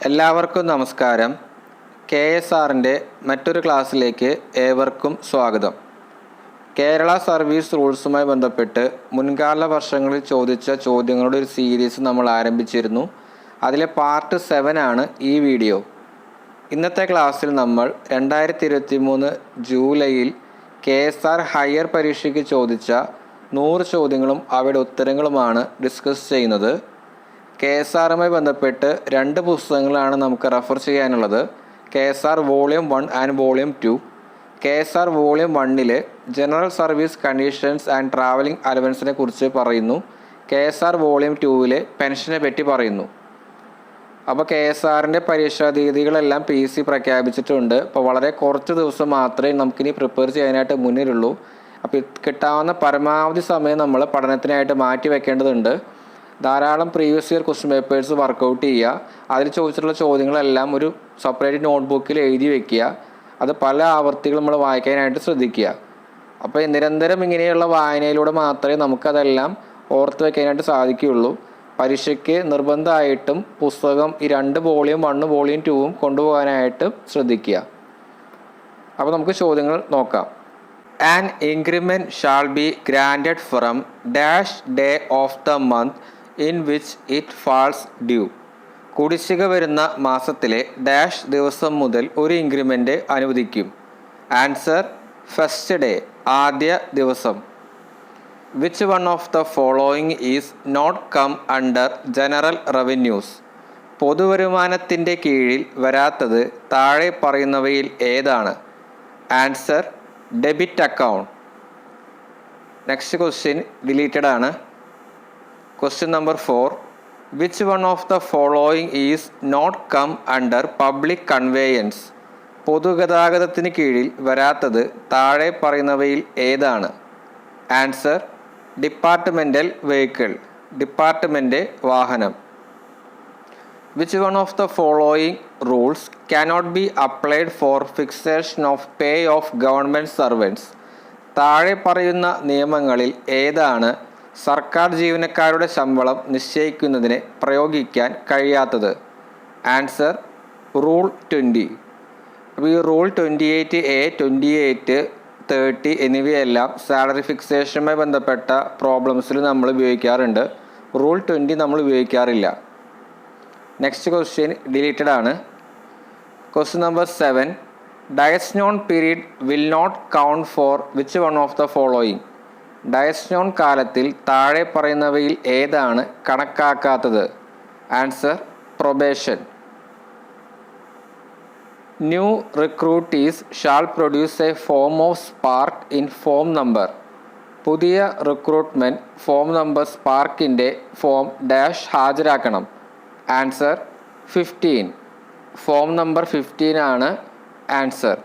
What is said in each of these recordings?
എല്ലാവർക്കും നമസ്കാരം. KSRന്റെ മറ്റൊരു ക്ലാസ്സിലേക്ക് ഏവർക്കും സ്വാഗതം. കേരള സർവീസ് റൂൾസുമായി ബന്ധപ്പെട്ട് മുൻകാല വർഷങ്ങളിൽ ചോദിച്ച ചോദ്യങ്ങളുടെ ഒരു സീരീസ് നമ്മൾ ആരംഭിച്ചിരുന്നു. അതിലെ പാർട്ട് 7 ആണ് ഈ വീഡിയോ. ഇന്നത്തെ ക്ലാസ്സിൽ നമ്മൾ 2023 ജൂലൈയിൽ KSR ഹയർ പരീക്ഷയ്ക്ക് ചോദിച്ച 100 ചോദ്യങ്ങളും അവയുടെ ഉത്തരങ്ങളുമാണ് ഡിസ്കസ് ചെയ്യുന്നത്. KSRുമായി ബന്ധപ്പെട്ട് 2 പുസ്തകങ്ങളാണ് നമുക്ക് റെഫർ ചെയ്യാനുള്ളത്. KSR volume 1 and volume 2. KSR volume 1ൽ general service conditions and travelling അലവൻസിനെ കുറിച്ച് പറയുന്നു. KSR വോളിയം 2ൽ പെൻഷനെ പറ്റി പറയുന്നു. അപ്പോൾ KSRൻ്റെ പരീക്ഷാ തീയതികളെല്ലാം PC പ്രഖ്യാപിച്ചിട്ടുണ്ട്. അപ്പോൾ വളരെ കുറച്ച് ദിവസം മാത്രമേ നമുക്കിനി പ്രിപ്പയർ ചെയ്യാനായിട്ട് മുന്നിലുള്ളൂ. അപ്പോൾ കിട്ടാവുന്ന പരമാവധി സമയം നമ്മൾ പഠനത്തിനായിട്ട് മാറ്റി വെക്കേണ്ടതുണ്ട്. ധാരാളം previous year question papers work out ചെയ്യുക. അതിൽ ചോദിച്ചിട്ടുള്ള ചോദ്യങ്ങളെല്ലാം ഒരു സെപ്പറേറ്റ് നോട്ട്ബുക്കിൽ എഴുതി വെക്കുക. അത് പല ആവർത്തികൾ നമ്മൾ വായിക്കാനായിട്ട് ശ്രദ്ധിക്കുക. അപ്പോൾ നിരന്തരം ഇങ്ങനെയുള്ള വായനയിലൂടെ മാത്രമേ നമുക്കതെല്ലാം ഓർത്ത് വയ്ക്കാനായിട്ട് സാധിക്കുകയുള്ളൂ. പരീക്ഷയ്ക്ക് നിർബന്ധമായിട്ടും പുസ്തകം ഈ 2 വോളിയം 1 വോളിയം 2 കൊണ്ടുപോകാനായിട്ട് ശ്രദ്ധിക്കുക. അപ്പോൾ നമുക്ക് ചോദ്യങ്ങൾ നോക്കാം. An increment shall be granted from dash day of the month in which it falls due. കുടിശ്ശിക വരുന്ന മാസത്തിലെ ഡാഷ് ദിവസം മുതൽ ഒരു ഇൻക്രിമെൻ്റ് അനുവദിക്കും. ആൻസർ ഫസ്റ്റ് ഡേ, ആദ്യ ദിവസം. Which one of the following is not come under general revenues? പൊതുവരുമാനത്തിൻ്റെ കീഴിൽ വരാത്തത് താഴെ പറയുന്നവയിൽ ഏതാണ്? Answer debit account. Next question deleted ആണ്. Question number 4. Which one of the following is not come under public conveyance? പൊതുഗതാഗതത്തിന് കീഴിൽ വരാത്തത് താഴെ പറയുന്നവയിൽ ഏതാണ്? ആൻസർ ഡിപ്പാർട്ട്മെൻ്റൽ വെഹിക്കിൾ, ഡിപ്പാർട്ട്മെൻ്റ് വാഹനം. Which one of the following rules cannot be applied for fixation of pay of government servants? താഴെ പറയുന്ന നിയമങ്ങളിൽ ഏതാണ് സർക്കാർ ജീവനക്കാരുടെ ശമ്പളം നിശ്ചയിക്കുന്നതിന് പ്രയോഗിക്കാൻ കഴിയാത്തത്? Answer rule 20. അപ്പോൾ ഈ റൂൾ 28A, 28, 30 എന്നിവയെല്ലാം സാലറി ഫിക്സേഷനുമായി ബന്ധപ്പെട്ട പ്രോബ്ലംസിൽ നമ്മൾ ഉപയോഗിക്കാറുണ്ട്. റൂൾ 20 നമ്മൾ ഉപയോഗിക്കാറില്ല. നെക്സ്റ്റ് ക്വസ്റ്റ്യൻ ഡിലീറ്റഡ് ആണ്. Question number 7. Dies non period will not count for which one of the following? ഡയസ്നോൺ കാലത്തിൽ താഴെ പറയുന്നവയിൽ ഏതാണ് കണക്കാക്കാത്തത്? Answer probation. New recruits shall produce a form of SPARK in form number. പുതിയ റിക്രൂട്ട്മെൻറ്റ് ഫോം നമ്പർ സ്പാർക്കിൻ്റെ form dash ഹാജരാക്കണം. Answer 15. Form number 15 ആണ് answer.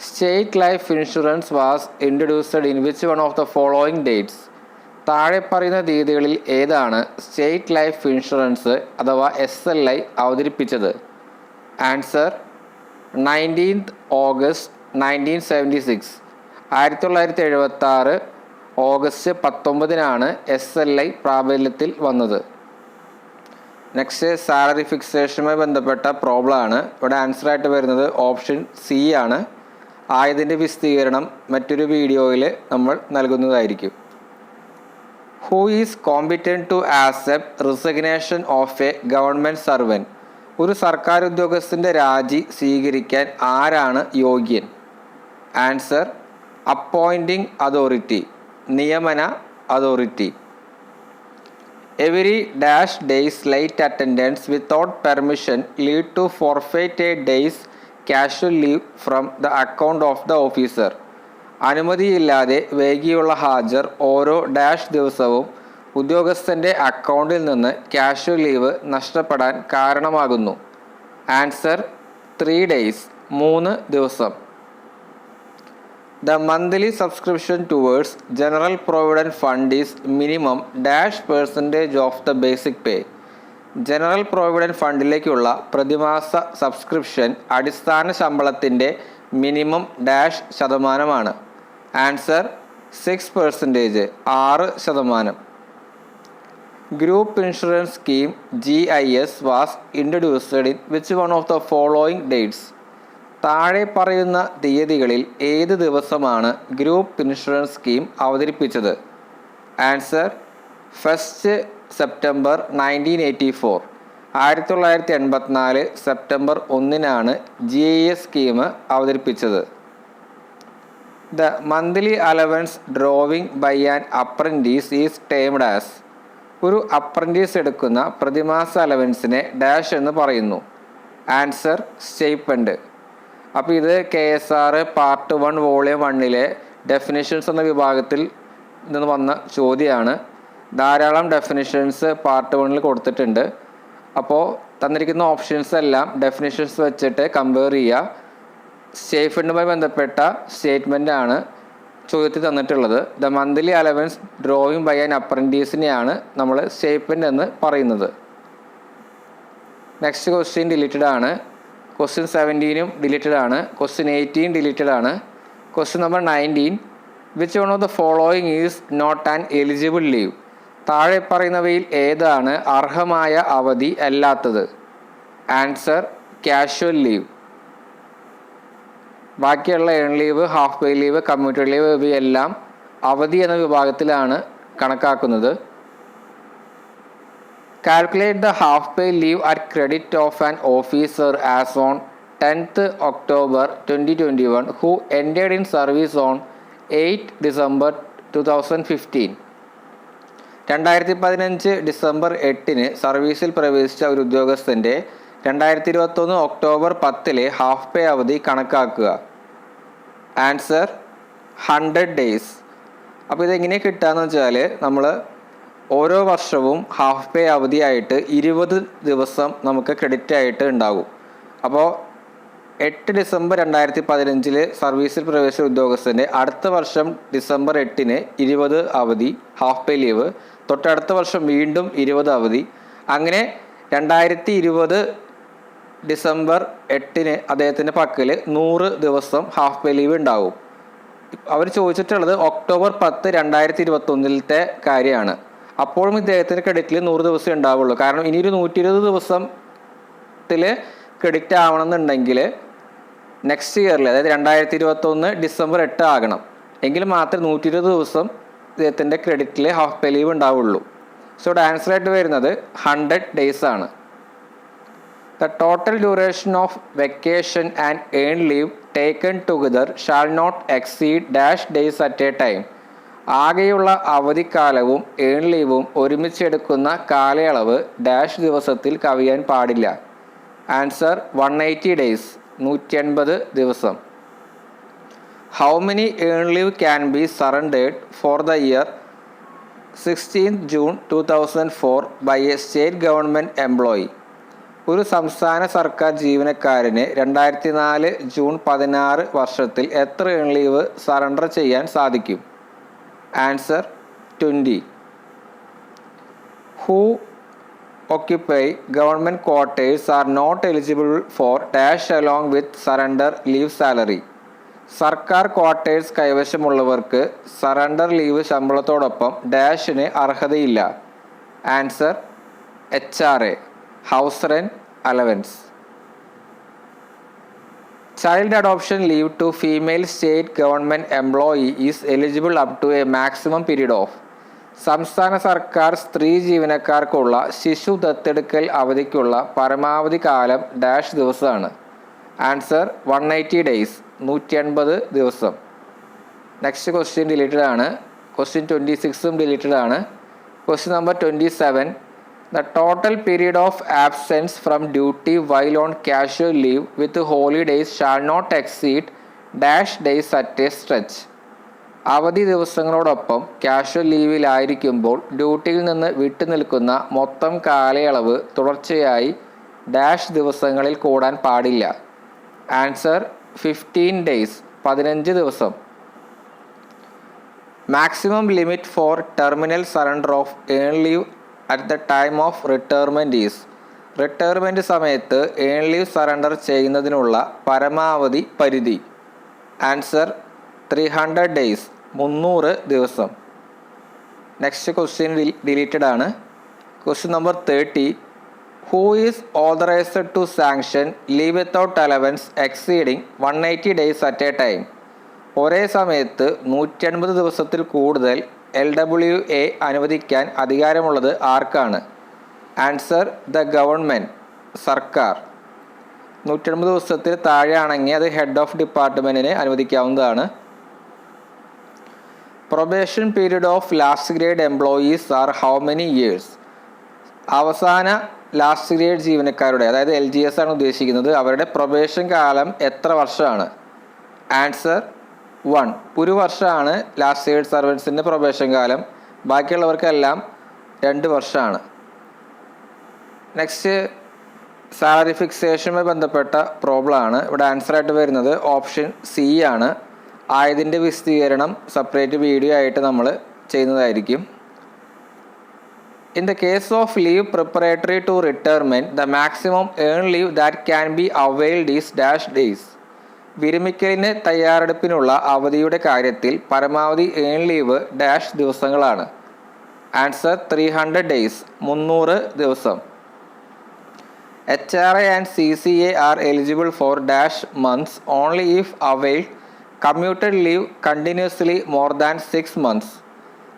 State life insurance was introduced in which one of the following dates? താഴെ പറയുന്ന തീയതികളിൽ ഏതാണ് state life insurance അഥവാ SLI അവതരിപ്പിച്ചത്? Answer 19th August 1976. 1976 August 19 SLI പ്രാബല്യത്തിൽ വന്നത്. നെക്സ്റ്റ് സാലറി ഫിക്സേഷനുമായി ബന്ധപ്പെട്ട പ്രോബ്ലം ആണ്. ഇവിടെ ആൻസറായിട്ട് വരുന്നത് ഓപ്ഷൻ C ആണ്. ആയതിൻ്റെ വിശദീകരണം മറ്റൊരു വീഡിയോയിൽ നമ്മൾ നൽകുന്നതായിരിക്കും. Who is competent to accept resignation of a government servant? ഒരു സർക്കാർ ഉദ്യോഗസ്ഥൻ്റെ രാജി സ്വീകരിക്കാൻ ആരാണ് യോഗ്യൻ? ആൻസർ അപ്പോയിൻറ്റിംഗ് അതോറിറ്റി, നിയമന authority. Every dash days late attendance without permission lead to forfeit a days casual leave from the account of the officer. അനുമതിയില്ലാതെ വൈകിയുള്ള ഹാജർ ഓരോ ഡാഷ് ദിവസവും ഉദ്യോഗസ്ഥൻ്റെ അക്കൗണ്ടിൽ നിന്ന് കാഷ്വൽ ലീവ് നഷ്ടപ്പെടാൻ കാരണമാകുന്നു. ആൻസർ 3 days, 3 ദിവസം. The monthly subscription towards general provident fund is minimum dash percentage of the basic pay. General provident ഫണ്ടിലേക്കുള്ള പ്രതിമാസ സബ്സ്ക്രിപ്ഷൻ അടിസ്ഥാന ശമ്പളത്തിൻ്റെ മിനിമം ഡാഷ് ശതമാനമാണ്. Answer 6%, 6%. Group insurance scheme GIS was introduced in which one of the following dates? താഴെ പറയുന്ന തീയതികളിൽ ഏത് ദിവസമാണ് ഗ്രൂപ്പ് ഇൻഷുറൻസ് സ്കീം അവതരിപ്പിച്ചത്? Answer 1 September 1984. 1984 September 1 GIS scheme അവതരിപ്പിച്ചത്. The monthly allowance drawing by an apprentice is termed as. ഒരു apprentice എടുക്കുന്ന പ്രതിമാസ അലവൻസിനെ ഡാഷ് എന്ന് പറയുന്നു. Answer stipend. അപ്പോൾ ഇത് KSR പാർട്ട് 1 വോളിയം 1 ഡെഫിനിഷൻസ് എന്ന വിഭാഗത്തിൽ നിന്ന് വന്ന ചോദ്യമാണ്. ധാരാളം ഡെഫിനിഷൻസ് പാർട്ട് 1 കൊടുത്തിട്ടുണ്ട്. അപ്പോൾ തന്നിരിക്കുന്ന ഓപ്ഷൻസ് എല്ലാം ഡെഫിനിഷൻസ് വെച്ചിട്ട് കമ്പയർ ചെയ്യുക. സ്റ്റൈപ്പൻഡുമായി ബന്ധപ്പെട്ട സ്റ്റേറ്റ്മെൻറ്റാണ് ചോദ്യത്തിൽ തന്നിട്ടുള്ളത്. The monthly allowance drawing by an അപ്രൻറ്റീസിനെയാണ് നമ്മൾ സ്റ്റൈപ്പൻഡ് എന്ന് പറയുന്നത്. നെക്സ്റ്റ് ക്വസ്റ്റ്യൻ ഡിലീറ്റഡ് ആണ്. ക്വസ്റ്റ്യൻ 17 ഡിലീറ്റഡ് ആണ്. ക്വസ്റ്റ്യൻ 18 ഡിലീറ്റഡ് ആണ്. Question number 19, which one of the following is not an eligible leave? താഴെ പറയുന്നവയിൽ ഏതാണ് അർഹമായ അവധി അല്ലാത്തത്? Answer casual leave. ബാക്കിയുള്ള earn leave, half pay leave, commuter leave ഇവയെല്ലാം അവധി എന്ന വിഭാഗത്തിലാണ് കണക്കാക്കുന്നത്. Calculate the half pay leave at credit of an officer as on 10th October 2021 who ended in service on 8 December 2015. 2015 December 8 സർവീസിൽ പ്രവേശിച്ച ഒരു ഉദ്യോഗസ്ഥൻ്റെ 2021 October 10 half പേ അവധി കണക്കാക്കുക. Answer 100 days. അപ്പോൾ ഇതെങ്ങനെ കിട്ടുകയെന്ന് വെച്ചാൽ നമ്മൾ ഓരോ വർഷവും ഹാഫ് പേ അവധിയായിട്ട് 20 ദിവസം നമുക്ക് ക്രെഡിറ്റ് ആയിട്ട് ഉണ്ടാകും. അപ്പോൾ 8 ഡിസംബർ 2015 സർവീസിൽ പ്രവേശിച്ച ഉദ്യോഗസ്ഥൻ്റെ അടുത്ത വർഷം ഡിസംബർ 8 20 അവധി ഹാഫ് പേ ലീവ്, തൊട്ടടുത്ത വർഷം വീണ്ടും 20 അവധി. അങ്ങനെ 2020 ഡിസംബർ 8 അദ്ദേഹത്തിൻ്റെ പക്കൽ 100 ദിവസം ഹാഫ് പേ ലീവ് ഉണ്ടാകും. അവർ ചോദിച്ചിട്ടുള്ളത് ഒക്ടോബർ 10, 2021 കാര്യമാണ്. അപ്പോഴും ഇദ്ദേഹത്തിൻ്റെ ക്രെഡിറ്റിൽ 100 ദിവസം ഉണ്ടാവുള്ളൂ. കാരണം ഇനിയൊരു 120 ദിവസത്തിൽ ക്രെഡിറ്റ് ആവണമെന്നുണ്ടെങ്കിൽ നെക്സ്റ്റ് ഇയറിൽ, അതായത് 2021 ഡിസംബർ 8 ആകണം. എങ്കിൽ മാത്രമേ 120 ദിവസം ഇദ്ദേഹത്തിൻ്റെ ക്രെഡിറ്റിൽ ഹാഫ് പേ ലീവ് ഉണ്ടാവുള്ളൂ. സോ ആൻസർ ആയിട്ട് വരുന്നത് 100 days ആണ്. The total duration of vacation and earn leave taken together shall not exceed dash days at a time. ആകെയുള്ള അവധിക്കാലവും ഏൺ ലീവും ഒരുമിച്ചെടുക്കുന്ന കാലയളവ് ഡാഷ് ദിവസത്തിൽ കവിയാൻ പാടില്ല. ആൻസർ 180 days, 180 ദിവസം. How many earn leave can be surrendered for the year 16th June 2004 by a state government employee? ഒരു സംസ്ഥാന സർക്കാർ ജീവനക്കാരന് 2004 ജൂൺ 16 വർഷത്തിൽ എത്ര ഏൺ ലീവ് സറണ്ടർ ചെയ്യാൻ സാധിക്കും? Answer 20. Who occupy government quarters are not eligible for dash along with surrender leave salary. സർക്കാർ quarters കൈവശമുള്ളവർക്ക് സറണ്ടർ ലീവ് ശമ്പളത്തോടൊപ്പം ഡാഷിന് അർഹതയില്ല. Answer HRA, house rent allowance. Child adoption leave to female state government employee is eligible up to a maximum period of. സംസ്ഥാന സർക്കാർ സ്ത്രീ ജീവനക്കാർക്കുള്ള ശിശു ദത്തെടുക്കൽ അവധിക്കുള്ള പരമാവധി കാലം ഡാഷ് ദിവസമാണ്. ആൻസർ 180 days, 180 ദിവസം. നെക്സ്റ്റ് ക്വസ്റ്റ്യൻ ഡിലീറ്റഡ് ആണ്. ക്വസ്റ്റ്യൻ 26 ഡിലീറ്റഡ് ആണ്. Question number 27, the total period of absence from duty while on casual leave with holidays shall not exceed dash days at a stretch. അവധി ദിവസങ്ങളോടൊപ്പം casual ലീവിലായിരിക്കുമ്പോൾ ഡ്യൂട്ടിയിൽ നിന്ന് വിട്ടുനിൽക്കുന്ന മൊത്തം കാലയളവ് തുടർച്ചയായി ഡാഷ് ദിവസങ്ങളിൽ കൂടാൻ പാടില്ല. ആൻസർ 15 days, 15 ദിവസം. Maximum limit for terminal surrender of earn leave at the time of retirement is. Retirement സമയത്ത് ഏൺ ലീവ് സറണ്ടർ ചെയ്യുന്നതിനുള്ള പരമാവധി പരിധി. ആൻസർ 300 days, 300 ദിവസം. നെക്സ്റ്റ് ക്വസ്റ്റ്യൻ ഡിലീറ്റഡ് ആണ്. Question number 30. Who is authorized to sanction leave without allowance exceeding 180 days at a time? ഒരേ സമയത്ത് 180 ദിവസത്തിൽ കൂടുതൽ LWA അനുവദിക്കാൻ അധികാരമുള്ളത് ആർക്കാണ്? ആൻസർ ദ ഗവൺമെൻറ്, സർക്കാർ. 180 ദിവസത്തിൽ താഴെയാണെങ്കിൽ അത് ഹെഡ് ഓഫ് ഡിപ്പാർട്ട്മെൻറ്റിന് അനുവദിക്കാവുന്നതാണ്. Probation period of last grade employees are how many years? അവസാന ലാസ്റ്റ് ഗ്രേഡ് ജീവനക്കാരുടെ, അതായത് LGS ആണ് ഉദ്ദേശിക്കുന്നത്, അവരുടെ പ്രൊബേഷൻ കാലം എത്ര വർഷമാണ്? ആൻസർ 1. ഒരു വർഷമാണ് ലാസ്റ്റ് ഗ്രേഡ് സർവൻസിൻ്റെ പ്രൊബേഷൻ കാലം. ബാക്കിയുള്ളവർക്കെല്ലാം 2 വർഷമാണ്. നെക്സ്റ്റ് സാലറി ഫിക്സേഷനുമായി ബന്ധപ്പെട്ട പ്രോബ്ലമാണ്. ഇവിടെ ആൻസറായിട്ട് വരുന്നത് ഓപ്ഷൻ സി ആണ്. ആയതിൻ്റെ വിശദീകരണം സെപ്പറേറ്റ് വീഡിയോ ആയിട്ട് നമ്മൾ ചെയ്യുന്നതായിരിക്കും. In the case of leave preparatory to retirement, the maximum earned leave that can be availed is dash days. വിരമിക്കലിന് തയ്യാറെടുപ്പിനുള്ള അവധിയുടെ കാര്യത്തിൽ പരമാവധി ഏൺ ലീവ് ഡാഷ് ദിവസങ്ങളാണ്. ആൻസർ 300 days, 300 ദിവസം. HRA and CCA are eligible for dash months only if availed commuted leave continuously more than 6 months.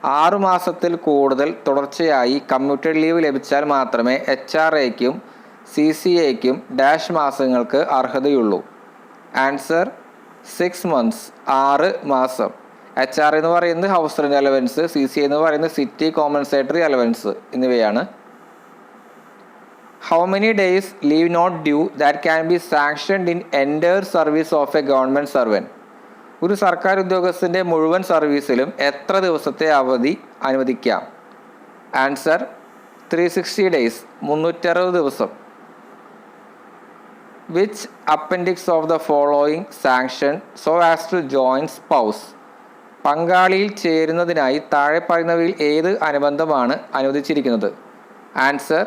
6 മാസത്തിൽ കൂടുതൽ തുടർച്ചയായി commuted leave ലഭിച്ചാൽ മാത്രമേ HRAയ്ക്കും CCAയ്ക്കും dash മാസങ്ങൾക്ക് അർഹതയുള്ളൂ. ആൻസർ 6 months, 6 മാസം. HRA എന്ന് പറയുന്നത് ഹൗസ് റെന്റ് അലവൻസ്, CCA എന്ന് പറയുന്നത് സിറ്റി കോമ്പൻസേറ്ററി അലവൻസ് എന്നിവയാണ്. How many days leave not due that can be sanctioned in entire service of a government servant? ഒരു സർക്കാർ ഉദ്യോഗസ്ഥൻ്റെ മുഴുവൻ സർവീസിലും എത്ര ദിവസത്തെ അവധി അനുവദിക്കാം? ആൻസർ 360 days, 360 ദിവസം. Which appendix of the following sanction so as to join spouse? പങ്കാളിയിൽ ചേരുന്നതിനായി താഴെ പറയുന്നവയിൽ ഏത് അനുബന്ധമാണ് അനുവദിച്ചിരിക്കുന്നത്? Answer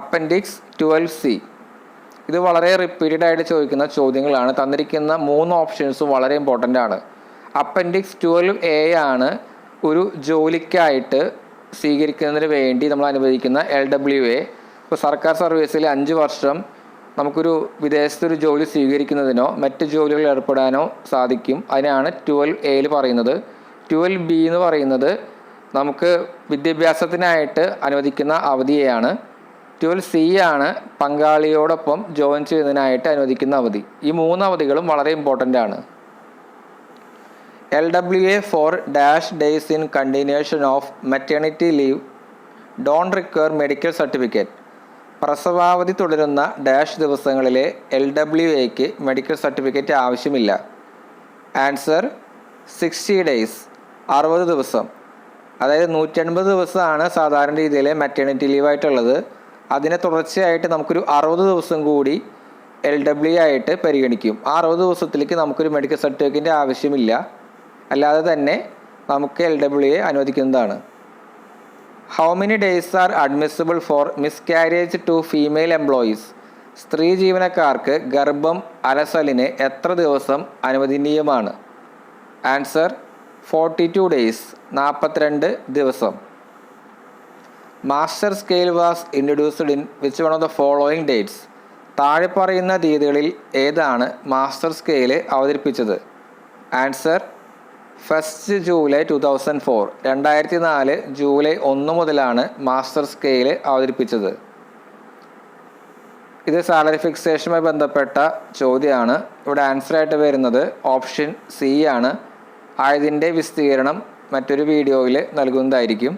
appendix 12C. ഇത് വളരെ റിപ്പീറ്റഡ് ആയിട്ട് ചോദിക്കുന്ന ചോദ്യങ്ങളാണ്. തന്നിരിക്കുന്ന 3 ഓപ്ഷൻസും വളരെ ഇമ്പോർട്ടൻ്റ് ആണ്. അപ്പൻഡിക്സ് 12A ആണ് ഒരു ജോലിക്കായിട്ട് സ്വീകരിക്കുന്നതിന് വേണ്ടി നമ്മൾ അനുവദിക്കുന്ന LWA. ഇപ്പോൾ സർക്കാർ സർവീസിൽ 5 വർഷം നമുക്കൊരു വിദേശത്തൊരു ജോലി സ്വീകരിക്കുന്നതിനോ മറ്റ് ജോലികളിൽ ഏർപ്പെടാനോ സാധിക്കും. അതിനാണ് 12A പറയുന്നത്. 12B എന്ന് പറയുന്നത് നമുക്ക് വിദ്യാഭ്യാസത്തിനായിട്ട് അനുവദിക്കുന്ന അവധിയെയാണ്. 12C ആണ് പങ്കാളിയോടൊപ്പം ജോയിൻ ചെയ്യുന്നതിനായിട്ട് അനുവദിക്കുന്ന അവധി. ഈ 3 അവധികളും വളരെ ഇമ്പോർട്ടൻ്റ് ആണ്. LWA for dash days in continuation of maternity leave don't require medical certificate. പ്രസവാവധി തുടരുന്ന ഡാഷ് ദിവസങ്ങളിലെ LWAയ്ക്ക് മെഡിക്കൽ സർട്ടിഫിക്കറ്റ് ആവശ്യമില്ല. ആൻസർ 60 days, 60 ദിവസം. അതായത് 180 ദിവസമാണ് സാധാരണ രീതിയിലെ മെറ്റേണിറ്റി ലീവായിട്ടുള്ളത്. അതിനെ തുടർച്ചയായിട്ട് നമുക്കൊരു 60 ദിവസം കൂടി LWA ആയിട്ട് പരിഗണിക്കും. ആ 60 ദിവസത്തിലേക്ക് നമുക്കൊരു മെഡിക്കൽ സർട്ടിഫിക്കറ്റിൻ്റെ ആവശ്യമില്ല. അല്ലാതെ തന്നെ നമുക്ക് LWA അനുവദിക്കുന്നതാണ്. How many days are admissible for miscarriage to female employees? സ്ത്രീ ജീവനക്കാർക്ക് ഗർഭം അലസലിന് എത്ര ദിവസം അനുവദനീയമാണ്? ആൻസർ 42 days, 42 ദിവസം. Master scale was introduced in which one of the following dates? താഴെ പറയുന്ന തീയതികളിൽ ഏതാണ് മാസ്റ്റർ സ്കെയിൽ അവതരിപ്പിച്ചത്? Answer 1 July 2004. 2004 ജൂലൈ 1 മുതലാണ് മാസ്റ്റർ സ്കെയിൽ അവതരിപ്പിച്ചത്. ഇത് സാലറി ഫിക്സേഷനുമായി ബന്ധപ്പെട്ട ചോദ്യമാണ്. ഇവിടെ ആൻസറായിട്ട് വരുന്നത് ഓപ്ഷൻ സി ആണ്. ആയതിൻ്റെ വിശദീകരണം മറ്റൊരു വീഡിയോയിൽ നൽകുന്നതായിരിക്കും.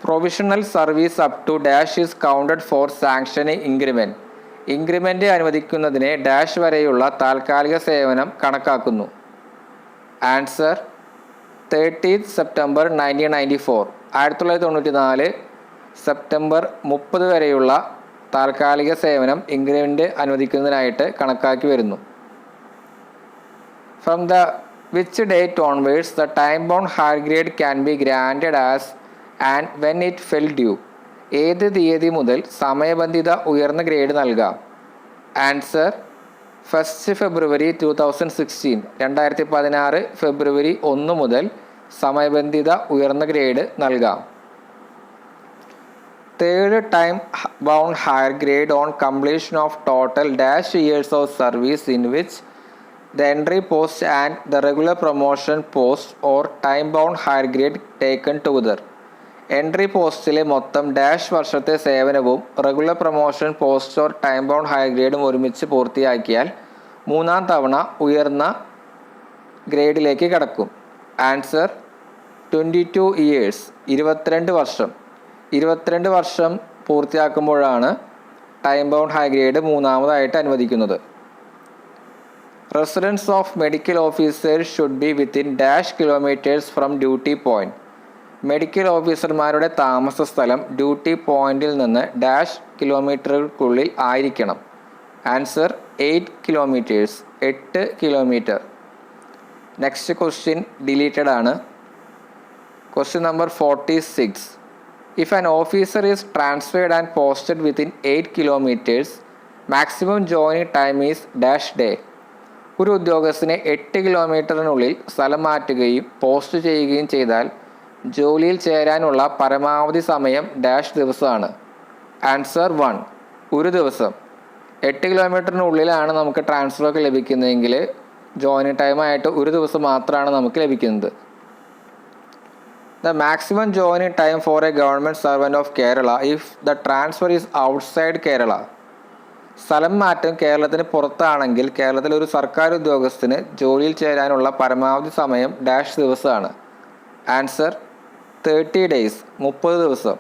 Provisional service up to dash is counted for sanctioning increment. Increment അനുവദിക്കുന്നതിനെ ഡാഷ് വരെയുള്ള താൽക്കാലിക സേവനം കണക്കാക്കുന്നു. Answer 30th September 1994. 1994 സെപ്റ്റംബർ 30 വരെയുള്ള താൽക്കാലിക സേവനം ഇൻക്രിമെൻറ്റ് അനുവദിക്കുന്നതിനായിട്ട് കണക്കാക്കി വരുന്നു. From the which date onwards the time bound higher grade can be granted as and when it fell due? ഏത് തീയതി മുതൽ സമയബന്ധിത ഉയർന്ന ഗ്രേഡ് നൽകാം? Answer 1 February 2016. 2016 ഫെബ്രുവരി 1 മുതൽ സമയബന്ധിത ഉയർന്ന ഗ്രേഡ് നൽകാം. Third time bound higher grade on completion of total dash years of service in which the entry post and the regular promotion post or time bound higher grade taken together. Entry പോസ്റ്റിലെ മൊത്തം dash വർഷത്തെ സേവനവും regular promotion post or time bound higher ഗ്രേഡും ഒരുമിച്ച് പൂർത്തിയാക്കിയാൽ മൂന്നാം തവണ ഉയർന്ന ഗ്രേഡിലേക്ക് കടക്കും. ആൻസർ 22 ഇയേഴ്സ്, 22 വർഷം പൂർത്തിയാക്കുമ്പോഴാണ് ടൈം ബൗണ്ട് ഹയർ ഗ്രേഡ് മൂന്നാമതായിട്ട് അനുവദിക്കുന്നത്. Residence of medical officers should be within dash kilometers from duty point. Medical ഓഫീസർമാരുടെ താമസ സ്ഥലം ഡ്യൂട്ടി പോയിന്റിൽ നിന്ന് ഡാഷ് കിലോമീറ്ററുകൾക്കുള്ളിൽ ആയിരിക്കണം. Answer 8 kilometres, 8 kilometre. Next question deleted ആണ്. Question number 46. If an officer is transferred and posted within 8 kilometers, maximum joining time is dash day. ഒരു ഉദ്യോഗസ്ഥനെ 8 കിലോമീറ്ററിനുള്ളിൽ സ്ഥലം മാറ്റുകയും പോസ്റ്റ് ചെയ്യുകയും ചെയ്താൽ ജോലിയിൽ ചേരാനുള്ള പരമാവധി സമയം ഡാഷ് ദിവസമാണ്. ആൻസർ 1, ഒരു ദിവസം. 8 കിലോമീറ്ററിനുള്ളിലാണ് നമുക്ക് ട്രാൻസ്ഫറൊക്കെ ലഭിക്കുന്നതെങ്കിൽ ജോയിനിങ് ടൈമായിട്ട് ഒരു ദിവസം മാത്രമാണ് നമുക്ക് ലഭിക്കുന്നത്. The maximum joining time for A government servant of Kerala if the transfer is outside Kerala. സ്ഥലം മാറ്റം കേരളത്തിന് പുറത്താണെങ്കിൽ കേരളത്തിലെ ഒരു സർക്കാർ ഉദ്യോഗസ്ഥന് ജോലിയിൽ ചേരാനുള്ള പരമാവധി സമയം ഡാഷ് ദിവസമാണ്. ആൻസർ 30 ഡേയ്സ്, 30 ദിവസം.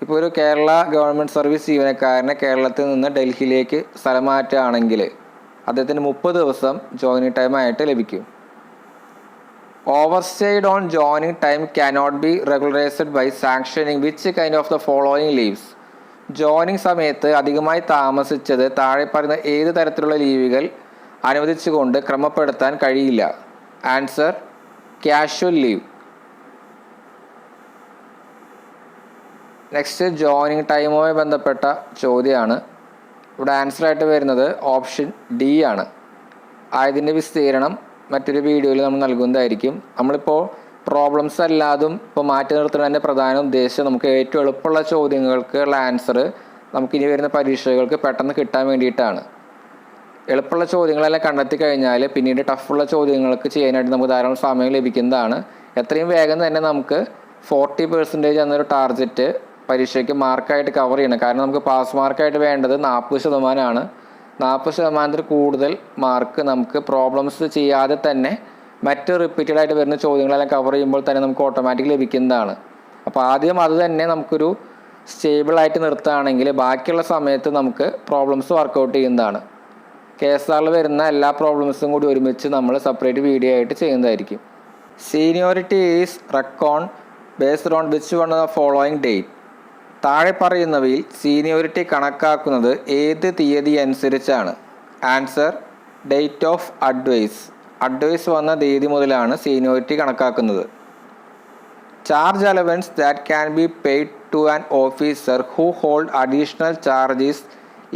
ഇപ്പോൾ ഒരു കേരള ഗവൺമെൻറ് സർവീസ് ജീവനക്കാരനെ കേരളത്തിൽ നിന്ന് ഡൽഹിയിലേക്ക് സ്ഥലം മാറ്റുകയാണെങ്കിൽ അദ്ദേഹത്തിന് 30 ദിവസം ജോയിനിങ് ടൈമായിട്ട് ലഭിക്കും. Overstayed on joining time cannot be regularized by sanctioning which kind of the following leaves. Joining സമയത്ത് അധികമായി താമസിച്ചത് താഴെ പറയുന്ന ഏത് തരത്തിലുള്ള ലീവുകൾ അനുവദിച്ചുകൊണ്ട് ക്രമപ്പെടുത്താൻ കഴിയില്ല. Answer casual leave. Next joining ടൈമുമായി ബന്ധപ്പെട്ട ചോദ്യമാണ്. ഇവിടെ ആൻസറായിട്ട് വരുന്നത് ഓപ്ഷൻ ഡി ആണ്. ആയതിൻ്റെ വിസ്തീർണം മറ്റൊരു വീഡിയോയിൽ നമ്മൾ നൽകുന്നതായിരിക്കും. നമ്മളിപ്പോൾ പ്രോബ്ലംസ് അല്ലാതും ഇപ്പോൾ മാറ്റി നിർത്തുന്നതിൻ്റെ പ്രധാന ഉദ്ദേശം നമുക്ക് ഏറ്റവും എളുപ്പമുള്ള ചോദ്യങ്ങൾക്കുള്ള ആൻസർ നമുക്കിനി വരുന്ന പരീക്ഷകൾക്ക് പെട്ടെന്ന് കിട്ടാൻ വേണ്ടിയിട്ടാണ്. എളുപ്പമുള്ള ചോദ്യങ്ങളെല്ലാം കണ്ടെത്തി കഴിഞ്ഞാൽ പിന്നീട് ടഫുള്ള ചോദ്യങ്ങൾക്ക് ചെയ്യാനായിട്ട് നമുക്ക് ധാരാളം സമയം ലഭിക്കുന്നതാണ്. എത്രയും വേഗം തന്നെ നമുക്ക് 40% എന്നൊരു ടാർഗറ്റ് പരീക്ഷയ്ക്ക് മാർക്കായിട്ട് കവർ ചെയ്യണം. കാരണം നമുക്ക് പാസ് മാർക്കായിട്ട് വേണ്ടത് 40%. 40% കൂടുതൽ മാർക്ക് നമുക്ക് പ്രോബ്ലംസ് ചെയ്യാതെ തന്നെ മറ്റ് റിപ്പീറ്റഡ് ആയിട്ട് വരുന്ന ചോദ്യങ്ങളെല്ലാം കവർ ചെയ്യുമ്പോൾ തന്നെ നമുക്ക് ഓട്ടോമാറ്റിക് ലഭിക്കുന്നതാണ്. അപ്പോൾ ആദ്യം അത് തന്നെ നമുക്കൊരു സ്റ്റേബിളായിട്ട് നിർത്തുകയാണെങ്കിൽ ബാക്കിയുള്ള സമയത്ത് നമുക്ക് പ്രോബ്ലംസ് വർക്കൗട്ട് ചെയ്യുന്നതാണ്. KSRൽ വരുന്ന എല്ലാ പ്രോബ്ലംസും കൂടി ഒരുമിച്ച് നമ്മൾ സെപ്പറേറ്റ് വീഡിയോ ആയിട്ട് ചെയ്യുന്നതായിരിക്കും. Seniority is reckon based on which one of the following date. താഴെ പറയുന്നവയിൽ സീനിയോറിറ്റി കണക്കാക്കുന്നത് ഏത് തീയതി അനുസരിച്ചാണ്? Answer date of advice. Advice വന്ന തീയതി മുതലാണ് സീനിയോറിറ്റി കണക്കാക്കുന്നത്. Charge allowance that can be paid to an officer who hold additional charges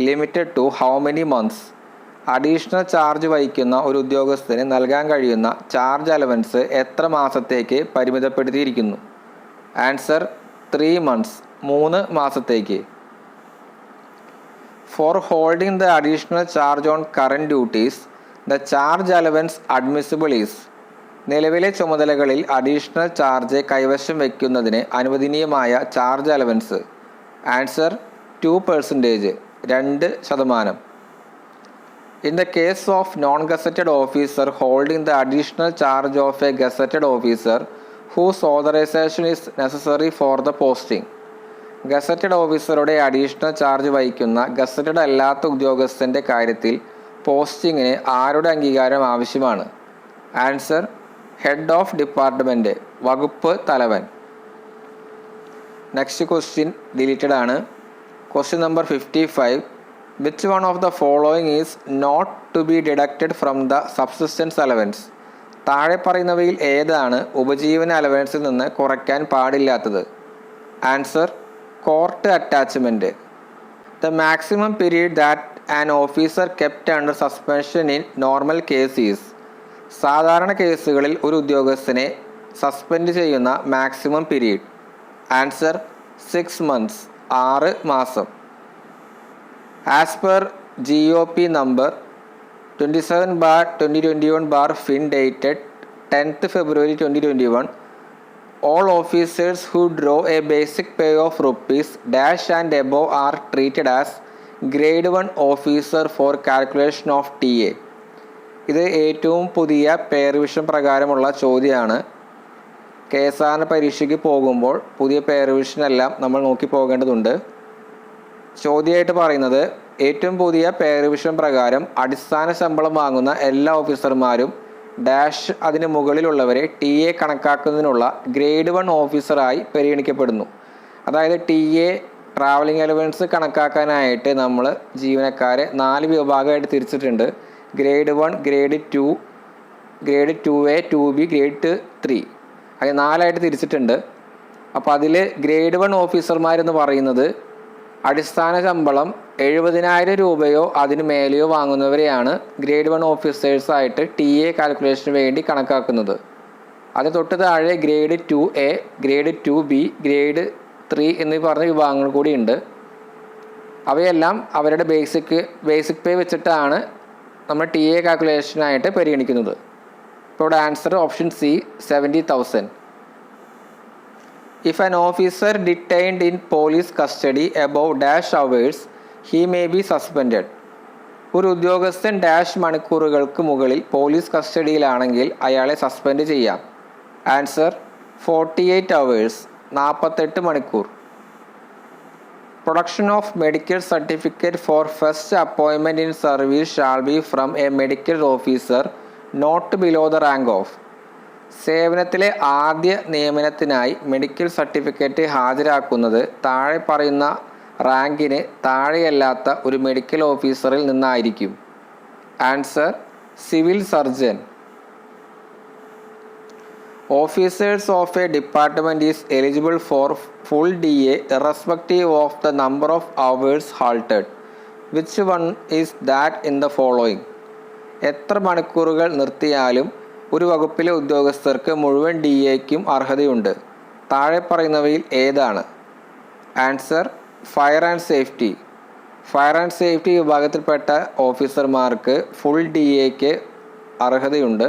limited to how many months. Additional charge വഹിക്കുന്ന ഒരു ഉദ്യോഗസ്ഥന് നൽകാൻ കഴിയുന്ന ചാർജ് അലവൻസ് എത്ര മാസത്തേക്ക് പരിമിതപ്പെടുത്തിയിരിക്കുന്നു? ആൻസർ 3 months, 3 മാസത്തേക്ക്. For holding the additional charge on current duties the charge allowance admissible is. നിലവിലെ ചുമതലകളിൽ അഡീഷണൽ ചാർജ് കൈവശം വയ്ക്കുന്നതിന് അനുവദനീയമായ charge allowance. Answer 2%, 2%. In the case of non-gazetted officer holding the additional charge of a gazetted officer whose authorization is necessary for the posting. Gazetted ഓഫീസറുടെ additional charge വഹിക്കുന്ന gazetted അല്ലാത്ത ഉദ്യോഗസ്ഥൻ്റെ കാര്യത്തിൽ പോസ്റ്റിങ്ങിന് ആരുടെ അംഗീകാരം ആവശ്യമാണ്? ആൻസർ ഹെഡ് ഓഫ് ഡിപ്പാർട്ട്മെൻറ്റ്, വകുപ്പ് തലവൻ. Next question deleted ആണ്. Question number 55. Which one of the following is not to be deducted from the subsistence allowance? താഴെ പറയുന്നവയിൽ ഏതാണ് ഉപജീവന അലവൻസിൽ നിന്ന് കുറയ്ക്കാൻ പാടില്ലാത്തത്? Answer court attachment. The maximum period that an officer kept under suspension in normal case is. സാധാരണ കേസുകളിൽ ഒരു ഉദ്യോഗസ്ഥനെ സസ്പെൻഡ് ചെയ്യുന്ന മാക്സിമം പീരീഡ്. ആൻസർ 6 months, 6 മാസം. As per GOP number 27/2021/FIN dated 10th February 2021, all officers who draw a basic pay of rupees dash and above are treated as grade 1 officer for calculation of TA. ഇത് ഏറ്റവും പുതിയ pay revision പ്രകാരമുള്ള ചോദ്യമാണ്. KSR പരീക്ഷയ്ക്ക് പോകുമ്പോൾ പുതിയ പേ റിവിഷനെല്ലാം നമ്മൾ നോക്കി പോകേണ്ടതുണ്ട്. ചോദ്യമായിട്ട് പറയുന്നത്, ഏറ്റവും പുതിയ പേ റിവിഷൻ പ്രകാരം അടിസ്ഥാന ശമ്പളം വാങ്ങുന്ന എല്ലാ ഓഫീസർമാരും ഡാഷ് അതിന് മുകളിലുള്ളവരെ TA കണക്കാക്കുന്നതിനുള്ള ഗ്രേഡ് 1 ഓഫീസറായി പരിഗണിക്കപ്പെടുന്നു. അതായത് TA ട്രാവലിംഗ് അലവൻസ് കണക്കാക്കാനായിട്ട് നമ്മൾ ജീവനക്കാരെ 4 വിഭാഗമായിട്ട് തിരിച്ചിട്ടുണ്ട്. Grade 1, grade 2, grade 2A, 2B, grade 3 അങ്ങനെ 4ആയിട്ട് തിരിച്ചിട്ടുണ്ട്. അപ്പോൾ അതിൽ ഗ്രേഡ് 1 ഓഫീസർമാരെന്ന് പറയുന്നത് അടിസ്ഥാന ശമ്പളം 70,000 രൂപയോ അതിന് മേലെയോ വാങ്ങുന്നവരെയാണ് ഗ്രേഡ് 1 ഓഫീസേഴ്സായിട്ട് TA കാൽക്കുലേഷന് വേണ്ടി കണക്കാക്കുന്നത്. അത് തൊട്ട് താഴെ grade 2A, grade 2B, grade 3 എന്നീ പറഞ്ഞ വിഭാഗങ്ങൾ കൂടിയുണ്ട്. അവയെല്ലാം അവരുടെ ബേസിക് പേ വെച്ചിട്ടാണ് നമ്മൾ TA കാൽക്കുലേഷനായിട്ട് പരിഗണിക്കുന്നത്. ഇപ്പോൾ ഇവിടെ answer option C 70,000. If an officer detained in police custody above dash hours, he may be suspended. ഒരു ഉദ്യോഗസ്ഥൻ ഡാഷ് മണിക്കൂറുകൾക്ക് മുകളിൽ പോലീസ് കസ്റ്റഡിയിലാണെങ്കിൽ അയാളെ സസ്പെൻഡ് ചെയ്യാം. ആൻസർ 48 hours, 48 മണിക്കൂർ. Production of medical certificate for first appointment in service shall be from a medical officer not below the rank of. സേവനത്തിലെ ആദ്യ നിയമനത്തിനായി medical certificate ഹാജരാക്കുന്നത് താഴെ പറയുന്ന റാങ്കിന് താഴെയല്ലാത്ത ഒരു മെഡിക്കൽ ഓഫീസറിൽ നിന്നായിരിക്കും. Answer civil surgeon. Officers of A department is eligible for full DA irrespective of the number of hours halted. Which one is that in the following? എത്ര മണിക്കൂറുകൾ നിർത്തിയാലും ഒരു വകുപ്പിലെ ഉദ്യോഗസ്ഥർക്ക് മുഴുവൻ DAയ്ക്കും അർഹതയുണ്ട്. താഴെ പറയുന്നവയിൽ ഏതാണ്? Answer fire and safety. Fire and safety വിഭാഗത്തിൽപ്പെട്ട ഓഫീസർമാർക്ക് ഫുൾ DAയ്ക്ക് അർഹതയുണ്ട്,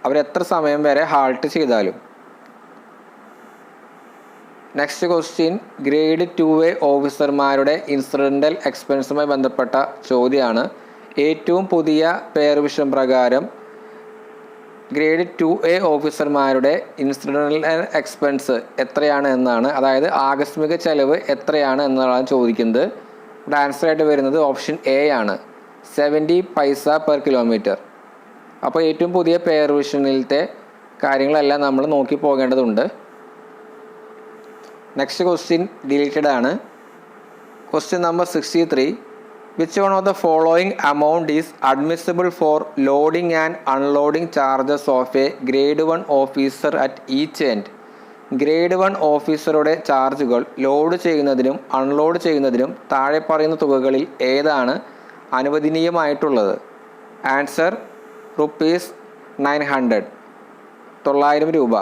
അവരെത്ര സമയം വരെ ഹാൾട്ട് ചെയ്താലും. നെക്സ്റ്റ് ക്വസ്റ്റ്യൻ, ഗ്രേഡ് 2A ഓഫീസർമാരുടെ ഇൻസിഡൻ്റൽ എക്സ്പെൻസുമായി ബന്ധപ്പെട്ട ചോദ്യമാണ്. ഏറ്റവും പുതിയ പേ റിവിഷൻ പ്രകാരം ഗ്രേഡ് 2A ഓഫീസർമാരുടെ ഇൻസിഡൻ്റൽ എക്സ്പെൻസ് എത്രയാണ് എന്നാണ്, അതായത് ആകസ്മിക ചെലവ് എത്രയാണ് എന്നതാണ് ചോദിക്കുന്നത്. ഇവിടെ ആൻസർ ആയിട്ട് വരുന്നത് ഓപ്ഷൻ A ആണ്, 70 പൈസ പെർ കിലോമീറ്റർ. അപ്പോൾ ഏറ്റവും പുതിയ പേ റിവിഷനിലത്തെ കാര്യങ്ങളെല്ലാം നമ്മൾ നോക്കി പോകേണ്ടതുണ്ട്. നെക്സ്റ്റ് ക്വസ്റ്റ്യൻ ഡിലീറ്റഡ് ആണ്. Question number 63. Which one of the following amount is admissible for loading and unloading charges of a grade 1 officer at each end? Grade 1 ഓഫീസറുടെ ചാർജുകൾ ലോഡ് ചെയ്യുന്നതിനും അൺലോഡ് ചെയ്യുന്നതിനും താഴെ പറയുന്ന തുകകളിൽ ഏതാണ് അനുവദനീയമായിട്ടുള്ളത്? ആൻസർ ₹900, 900 രൂപ.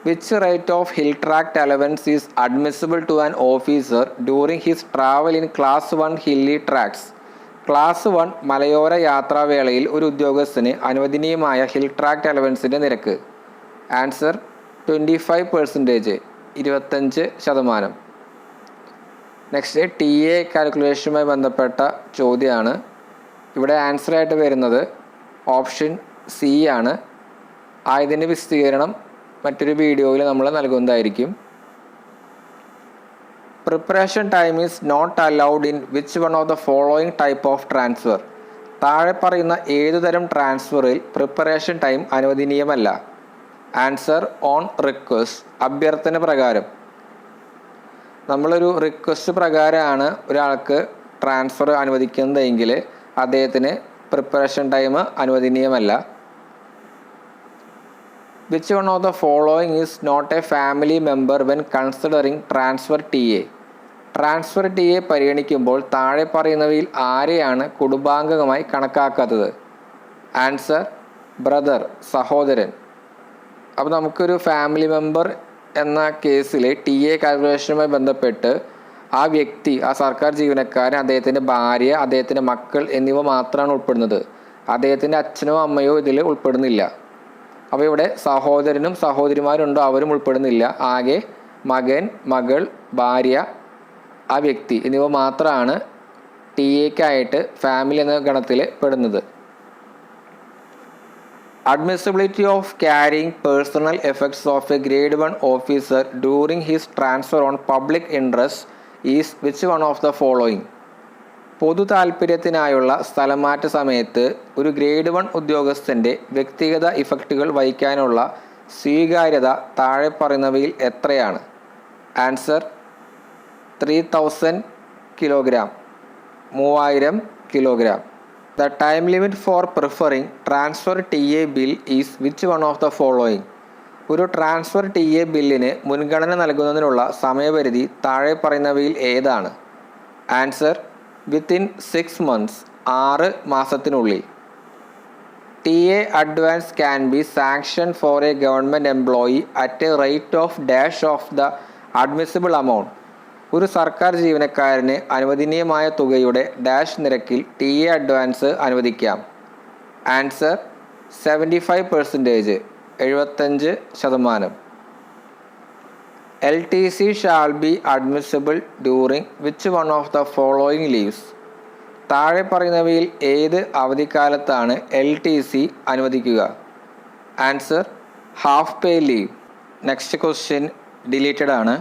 Which rate of hill tract allowance is admissible to an officer during his travel in Class 1 hilly tracts? Class 1 മലയോര യാത്രാവേളയിൽ ഒരു ഉദ്യോഗസ്ഥന് അനുവദനീയമായ ഹിൽ ട്രാക്ട് അലവൻസിൻ്റെ നിരക്ക്? ആൻസർ 25%, 25%. നെക്സ്റ്റ് TA കാൽക്കുലേഷനുമായി ബന്ധപ്പെട്ട ചോദ്യമാണ്. ഇവിടെ ആൻസർ ആയിട്ട് വരുന്നത് ഓപ്ഷൻ C ആണ്. ആയതിൻ്റെ വിശദീകരണം മറ്റൊരു വീഡിയോയിൽ നമ്മൾ നൽകുന്നതായിരിക്കും. Preparation time is not allowed in which one of the following type of transfer? താഴെ പറയുന്ന ഏതുതരം ട്രാൻസ്ഫറിൽ പ്രിപ്പറേഷൻ ടൈം അനുവദനീയമല്ല? ആൻസർ ഓൺ റിക്വസ്റ്റ്, അഭ്യർത്ഥന പ്രകാരം. നമ്മളൊരു റിക്വസ്റ്റ് പ്രകാരമാണ് ഒരാൾക്ക് ട്രാൻസ്ഫർ അനുവദിക്കുന്നതെങ്കിൽ അദ്ദേഹത്തിന് പ്രിപ്പറേഷൻ ടൈം അനുവദനീയമല്ല. Which one of the following is not a family member when considering transfer TA? Transfer TA പരിഗണിക്കുമ്പോൾ താഴെ പറയുന്നവയിൽ ആരെയാണ് കുടുംബാംഗമായി കണക്കാക്കാത്തത്? ആൻസർ ബ്രദർ, സഹോദരൻ. അപ്പോൾ നമുക്കൊരു ഫാമിലി മെമ്പർ എന്ന കേസിൽ TA കാൽക്കുലേഷനുമായി ബന്ധപ്പെട്ട് ആ വ്യക്തി, ആ സർക്കാർ ജീവനക്കാരൻ, അദ്ദേഹത്തിൻ്റെ ഭാര്യ, അദ്ദേഹത്തിൻ്റെ മക്കൾ എന്നിവ മാത്രമാണ് ഉൾപ്പെടുന്നത്. അദ്ദേഹത്തിൻ്റെ അച്ഛനോ അമ്മയോ ഇതിൽ ഉൾപ്പെടുന്നില്ല. അപ്പോൾ ഇവിടെ സഹോദരനും സഹോദരിമാരുണ്ടോ അവരും ഉൾപ്പെടുന്നില്ല. ആകെ മകൻ, മകൾ, ഭാര്യ, ആ വ്യക്തി എന്നിവ മാത്രമാണ് TA ഫാമിലി എന്ന ഗണത്തിൽ പെടുന്നത്. Admissibility of carrying personal effects of a grade 1 officer during his transfer on public interest is which one of the following? പൊതു താൽപ്പര്യത്തിനായുള്ള സ്ഥലമാറ്റ സമയത്ത് ഒരു ഗ്രേഡ് 1 ഉദ്യോഗസ്ഥൻ്റെ വ്യക്തിഗത ഇഫക്റ്റുകൾ വഹിക്കാനുള്ള സ്വീകാര്യത താഴെ പറയുന്നവയിൽ എത്രയാണ്? Answer 3000 kilogram, 3000 kilogram. The time limit for preferring transfer TA bill is which one of the following? ഒരു ട്രാൻസ്ഫർ TA ബില്ലിന് മുൻഗണന നൽകുന്നതിനുള്ള സമയപരിധി താഴെ പറയുന്നവയിൽ ഏതാണ്? ആൻസർ വിത്തിൻ 6 months, 6 മാസത്തിനുള്ളിൽ. TA advance can be sanctioned for a government employee at a rate of dash of the admissible amount. ഒരു സർക്കാർ ജീവനക്കാരന് അനുവദനീയമായ തുകയുടെ ഡാഷ് നിരക്കിൽ TA advance അനുവദിക്കാം. Answer 75%, 75%. LTC shall be admissible during which one of the following leaves? താഴെ പറയുന്നവയിൽ ഏത് അവധിക്കാലത്താണ് LTC അനുവദിക്കുക? Answer half pay leave. Next question deleted ആണ്.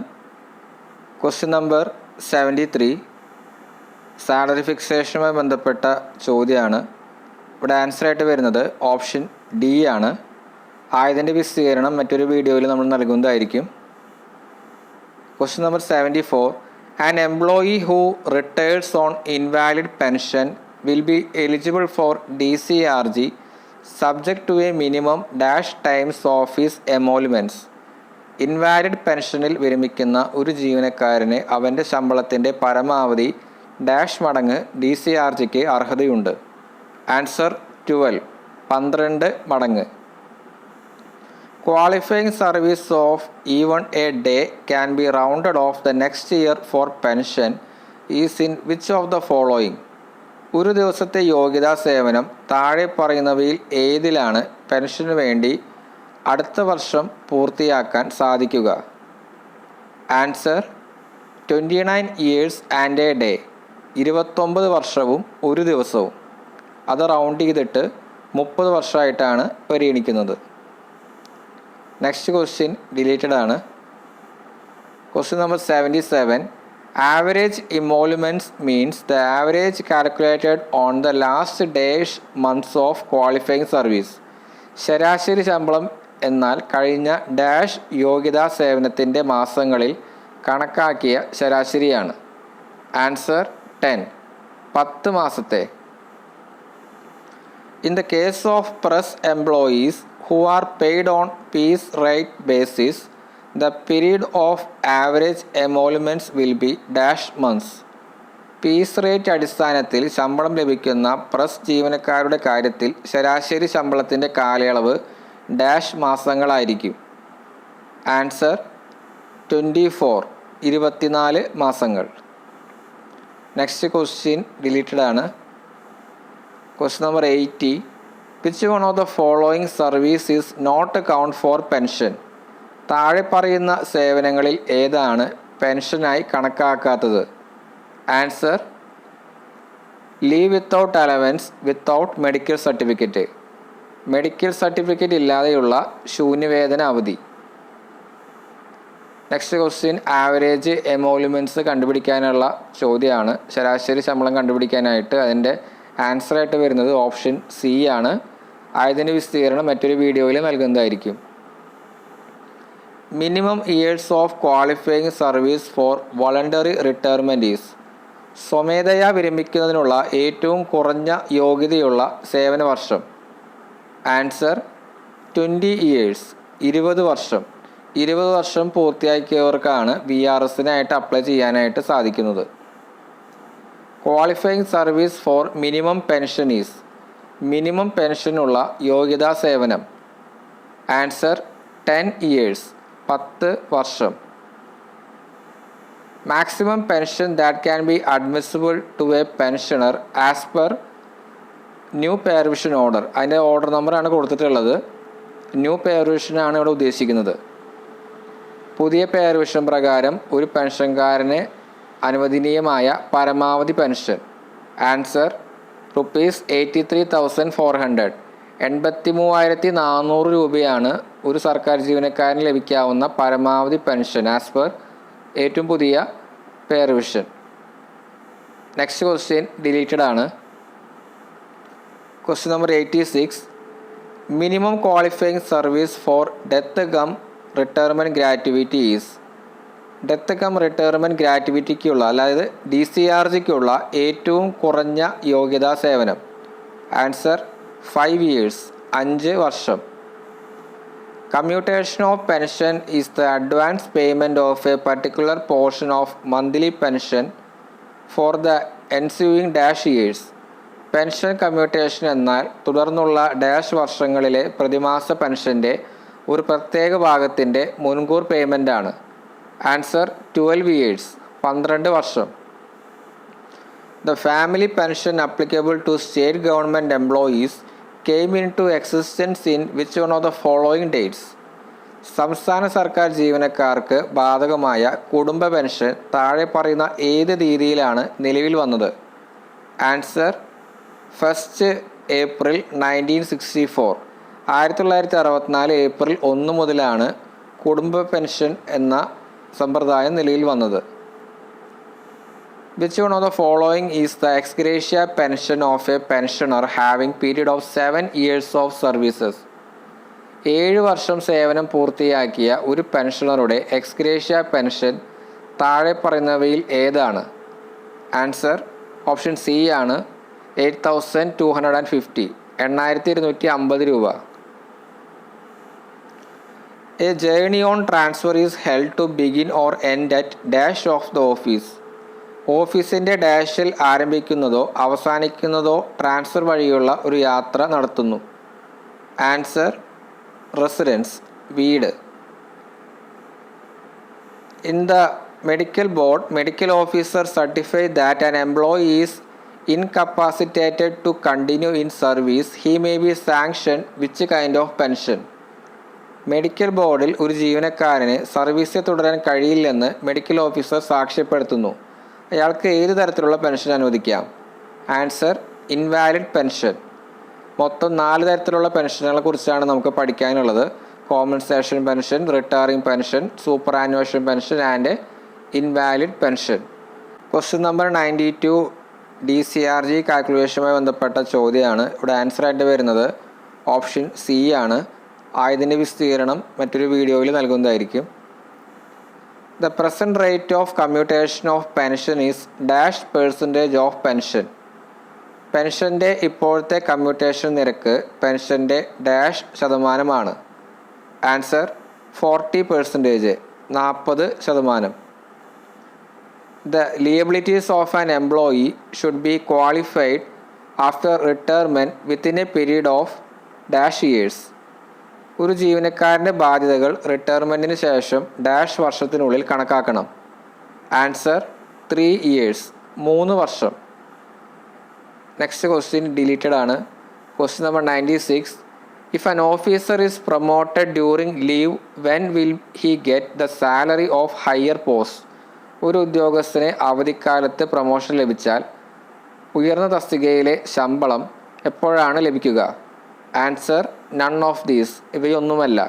ക്വസ്റ്റ്യൻ നമ്പർ 73 സാലറി ഫിക്സേഷനുമായി ബന്ധപ്പെട്ട ചോദ്യമാണ്. ഇവിടെ ആൻസറായിട്ട് വരുന്നത് ഓപ്ഷൻ D ആണ്. ആയതിൻ്റെ വിശദീകരണം മറ്റൊരു വീഡിയോയിൽ നമ്മൾ നൽകുന്നതായിരിക്കും. Question number 74 an employee who retireds on invalid pension will be eligible for DCRG subject to a minimum dash times office emoluments. Invalid പെൻഷനിൽ വിരമിക്കുന്ന ഒരു ജീവനക്കാരന് അവൻ്റെ ശമ്പളത്തിൻ്റെ പരമാവധി ഡാഷ് മടങ്ങ് DCRGക്ക് അർഹതയുണ്ട്. ആൻസർ 12 മടങ്ങ്. Qualifying service of even a day can be rounded off the next year for pension is in which of the following? ഒരു ദിവസത്തെ യോഗ്യതാ സേവനം താഴെ പറയുന്നവയിൽ ഏതിലാണ് പെൻഷനു വേണ്ടി അടുത്ത വർഷം പൂർത്തിയാക്കാൻ സാധിക്കുക? Answer 29 years and a day, 29 വർഷവും ഒരു ദിവസവും. അത് റൗണ്ട് ചെയ്തിട്ട് 30 വർഷമായിട്ടാണ് പരിഗണിക്കുന്നത്. നെക്സ്റ്റ് ക്വസ്റ്റ്യൻ ഡിലീറ്റഡ് ആണ്. Question number 77 average emoluments means the average calculated on the last dash months of qualifying service. ശരാശരി ശമ്പളം എന്നാൽ കഴിഞ്ഞ ഡാഷ് യോഗ്യതാ സേവനത്തിൻ്റെ മാസങ്ങളിൽ കണക്കാക്കിയ ശരാശരിയാണ്. ആൻസർ 10 മാസത്തെ. In the case of press employees who are paid on piece rate basis the period of average emoluments will be dash months. Piece rate അടിസ്ഥാനത്തിൽ ശമ്പളം ലഭിക്കുന്ന പ്രസ് ജീവനക്കാരുടെ കാര്യത്തിൽ ശരാശരി ശമ്പളത്തിൻ്റെ കാലയളവ് ഡാഷ് മാസങ്ങളായിരിക്കും. ആൻസർ 24 മാസങ്ങൾ. നെക്സ്റ്റ് ക്വസ്റ്റ്യൻ ഡിലീറ്റഡ് ആണ്. Question number 80 which one of the following service is not account for pension? താഴെ പറയുന്ന സേവനങ്ങളിൽ ഏതാണ് പെൻഷനായി കണക്കാക്കാത്തത്? Answer leave without allowance without medical certificate. Medical certificate ഇല്ലാതെയുള്ള ശൂന്യവേതന അവധി. നെക്സ്റ്റ് ക്വസ്റ്റ്യൻ ആവറേജ് എമോളുമെൻറ്റ്സ് കണ്ടുപിടിക്കാനുള്ള ചോദ്യമാണ്. ശരാശരി ശമ്പളം കണ്ടുപിടിക്കാനായിട്ട് അതിൻ്റെ ആൻസറായിട്ട് വരുന്നത് ഓപ്ഷൻ C ആണ്. ആയതിൻ്റെ വിശദീകരണം മറ്റൊരു വീഡിയോയിൽ നൽകുന്നതായിരിക്കും. Minimum years of qualifying service for voluntary retirement is. സ്വമേധയാ വിരമിക്കുന്നതിനുള്ള ഏറ്റവും കുറഞ്ഞ യോഗ്യതയുള്ള സേവന വർഷം. ആൻസർ 20 years, 20 വർഷം. 20 വർഷം പൂർത്തിയാക്കിയവർക്കാണ് VRSനായിട്ട് അപ്ലൈ ചെയ്യാനായിട്ട് സാധിക്കുന്നത്. Qualifying service for minimum pension is. Minimum പെൻഷനുള്ള യോഗ്യതാ സേവനം. ആൻസർ 10 years, 10 വർഷം. Maximum pension that can be admissible to a pensioner as per new pay revision order. അതിൻ്റെ ഓർഡർ നമ്പറാണ് കൊടുത്തിട്ടുള്ളത്. ന്യൂ പേ റിവിഷനാണ് ഇവിടെ ഉദ്ദേശിക്കുന്നത്. പുതിയ പേ റിവിഷൻ പ്രകാരം ഒരു പെൻഷൻകാരന് അനുവദനീയമായ പരമാവധി പെൻഷൻ. ആൻസർ ₹83,400. 83,400 രൂപയാണ് ഒരു സർക്കാർ ജീവനക്കാരന് ലഭിക്കാവുന്ന പരമാവധി പെൻഷൻ ആസ് പെർ ഏറ്റവും പുതിയ pay revision. Next question deleted ആണ്. Question number 86. Minimum qualifying service for death cum retirement gratuity is. Death cum retirement ഗ്രാറ്റുവിറ്റിക്കുള്ള അതായത് DCRGക്കുള്ള ഏറ്റവും കുറഞ്ഞ യോഗ്യതാ സേവനം. ആൻസർ 5 years, 5 വർഷം. Commutation of pension is the advance payment of a particular portion of monthly pension for the ensuing dash years. Pension commutation എന്നാൽ തുടർന്നുള്ള ഡാഷ് വർഷങ്ങളിലെ പ്രതിമാസ പെൻഷൻ്റെ ഒരു പ്രത്യേക ഭാഗത്തിൻ്റെ മുൻകൂർ പേയ്മെൻ്റാണ്. ആൻസർ 12 years, 12 വർഷം. The family pension applicable to state government employees came into existence in which one of the following dates? സംസ്ഥാന സർക്കാർ ജീവനക്കാർക്ക് ബാധകമായ കുടുംബ പെൻഷൻ താഴെ പറയുന്ന ഏത് തീയതിയിലാണ് നിലവിൽ വന്നത്? Answer 1 April 1964. 1964 ഏപ്രിൽ 1 മുതലാണ് കുടുംബ പെൻഷൻ എന്ന സമ്പ്രദായം നിലയിൽ വന്നത്. Which one of the following is the ex gratia pension of a pensioner having period of 7 years of services? 7 വർഷം സേവനം പൂർത്തിയാക്കിയ ഒരു പെൻഷനറുടെ എക്സ് ഗ്രേഷ്യ പെൻഷൻ താഴെ പറയുന്നവയിൽ ഏതാണ്? ആൻസർ ഓപ്ഷൻ സി ആണ് 8,250, 8,250 രൂപ. A journey on transfer is held to begin or end at dash of the office. ഓഫീസിൻ്റെ ഡാഷിൽ ആരംഭിക്കുന്നതോ അവസാനിക്കുന്നതോ ട്രാൻസ്ഫർ വഴിയുള്ള ഒരു യാത്ര നടത്തുന്നു. ആൻസർ റെസിഡൻസ്, വീട്. In the medical board, medical officer certify that an employee is incapacitated to continue in service, he may be sanctioned which kind of pension? Medical ബോർഡിൽ ഒരു ജീവനക്കാരന് സർവീസിൽ തുടരാൻ കഴിയില്ലെന്ന് മെഡിക്കൽ ഓഫീസർ സാക്ഷ്യപ്പെടുത്തുന്നു. അയാൾക്ക് ഏത് തരത്തിലുള്ള പെൻഷൻ അനുവദിക്കാം? Answer invalid pension. മൊത്തം 4 തരത്തിലുള്ള പെൻഷനുകളെ കുറിച്ചാണ് നമുക്ക് പഠിക്കാനുള്ളത്. Compensation pension, retiring pension, superannuation pension and invalid pension. Question number 92 DCRG കാൽക്കുലേഷനുമായി ബന്ധപ്പെട്ട ചോദ്യമാണ്. ഇവിടെ ആൻസർ ആയിട്ട് വരുന്നത് ഓപ്ഷൻ സി ആണ്. ആയതിൻ്റെ വിസ്തീർണം മറ്റൊരു വീഡിയോയിൽ നൽകുന്നതായിരിക്കും. The present rate of commutation of pension is dash percentage of pension. പെൻഷൻ്റെ ഇപ്പോഴത്തെ കമ്മ്യൂട്ടേഷൻ നിരക്ക് പെൻഷൻ്റെ ഡാഷ് ശതമാനമാണ്. Answer 40%, 40%. The liabilities of an employee should be qualified after retirement within a period of dash years. ഒരു ജീവനക്കാരൻ്റെ ബാധ്യതകൾ റിട്ടയർമെൻറ്റിന് ശേഷം dash വർഷത്തിനുള്ളിൽ കണക്കാക്കണം. ആൻസർ 3 years, 3 വർഷം. നെക്സ്റ്റ് ക്വസ്റ്റ്യൻ ഡിലീറ്റഡ് ആണ്. Question number 96. If an officer is promoted during leave, when will he get the salary of higher post? ഒരു ഉദ്യോഗസ്ഥന് അവധിക്കാലത്ത് പ്രൊമോഷൻ ലഭിച്ചാൽ ഉയർന്ന തസ്തികയിലെ ശമ്പളം എപ്പോഴാണ് ലഭിക്കുക? ആൻസർ നൺ ഓഫ് ദീസ്, ഇവയൊന്നുമല്ല.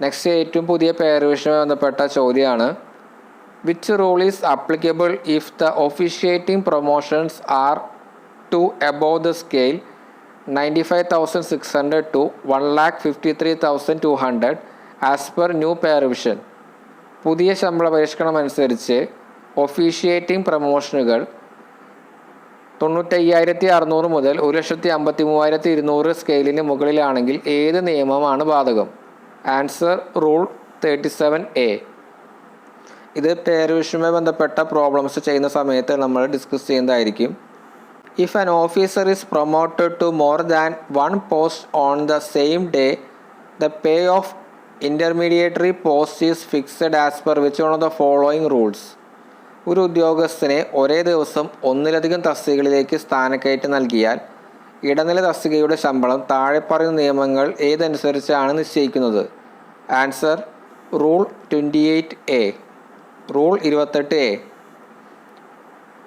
നെക്സ്റ്റ് ഏറ്റവും പുതിയ പേ റിവിഷനുമായി ബന്ധപ്പെട്ട ചോദ്യമാണ്. Which rule is applicable if the officiating promotions are to above the scale 95,600 to 1,53,200 as per new pay revision? പുതിയ ശമ്പള പരിഷ്കരണം അനുസരിച്ച് ഒഫീഷ്യേറ്റിംഗ് പ്രൊമോഷനുകൾ 95,600 മുതൽ 1,53,200 സ്കെയിലിന് മുകളിലാണെങ്കിൽ ഏത് നിയമമാണ് ബാധകം? Answer rule 37A. ഇത് പേ റിവിഷനുമായി ബന്ധപ്പെട്ട പ്രോബ്ലംസ് ചെയ്യുന്ന സമയത്ത് നമ്മൾ ഡിസ്കസ് ചെയ്യുന്നതായിരിക്കും. If an officer is promoted to more than 1 post on the same day, the pay of intermediary post is fixed as per which one of the following rules. ഒരു ഉദ്യോഗസ്ഥനെ ഒരേ ദിവസം ഒന്നിലധികം തസ്തികകളിലേക്ക് സ്ഥാനക്കയറ്റം നൽകിയാൽ ഇടനില തസ്തികയുടെ ശമ്പളം താഴെ പറയുന്ന നിയമങ്ങൾ ഏതനുസരിച്ചാണ് നിശ്ചയിക്കുന്നത്? Answer rule 28A. Rule 28A.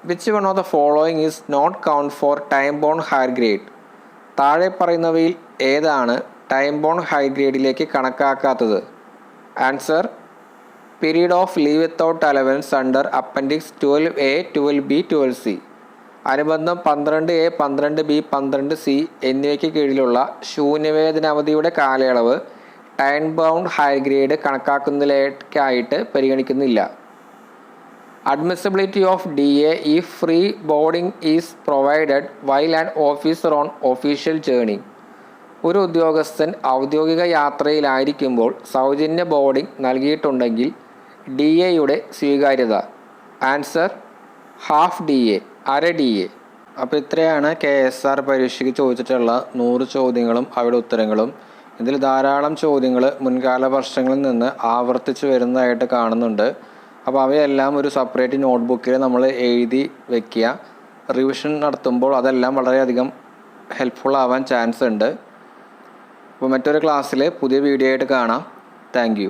Which one of the following is not count for time bound higher grade? താഴെ പറയുന്നവയിൽ ഏതാണ് ടൈം ബോൺ ഹയർ ഗ്രേഡിലേക്ക് കണക്കാക്കാത്തത്? Answer period of leave without allowance under appendix 12A, 12B, 12C. അനുബന്ധം 12A, 12B, 12C എന്നിവയ്ക്ക് കീഴിലുള്ള ശൂന്യവേതനാവധിയുടെ കാലയളവ് ടൈം ബൗണ്ട് ഹയർ ഗ്രേഡ് കണക്കാക്കുന്നതിലേക്കായിട്ട് പരിഗണിക്കുന്നില്ല. Admissibility of DA if free boarding is provided while an officer on official journey. ഒരു ഉദ്യോഗസ്ഥൻ ഔദ്യോഗിക യാത്രയിലായിരിക്കുമ്പോൾ സൗജന്യ ബോർഡിംഗ് നൽകിയിട്ടുണ്ടെങ്കിൽ DAയുടെ സ്വീകാര്യത? ആൻസർ ഹാഫ് DA, അര DA. അപ്പോൾ ഇത്രയാണ് KSR പരീക്ഷയ്ക്ക് ചോദിച്ചിട്ടുള്ള 100 ചോദ്യങ്ങളും അവയുടെ ഉത്തരങ്ങളും. ഇതിൽ ധാരാളം ചോദ്യങ്ങൾ മുൻകാല വർഷങ്ങളിൽ നിന്ന് ആവർത്തിച്ച് വരുന്നതായിട്ട് കാണുന്നുണ്ട്. അപ്പോൾ അവയെല്ലാം ഒരു സെപ്പറേറ്റ് നോട്ട്ബുക്കിൽ നമ്മൾ എഴുതി വയ്ക്കുക. റിവിഷൻ നടത്തുമ്പോൾ അതെല്ലാം വളരെയധികം ഹെൽപ്ഫുൾ ആവാൻ ചാൻസ് ഉണ്ട്. അപ്പോൾ മറ്റൊരു ക്ലാസ്സിൽ പുതിയ വീഡിയോ ആയിട്ട് കാണാം. Thank you.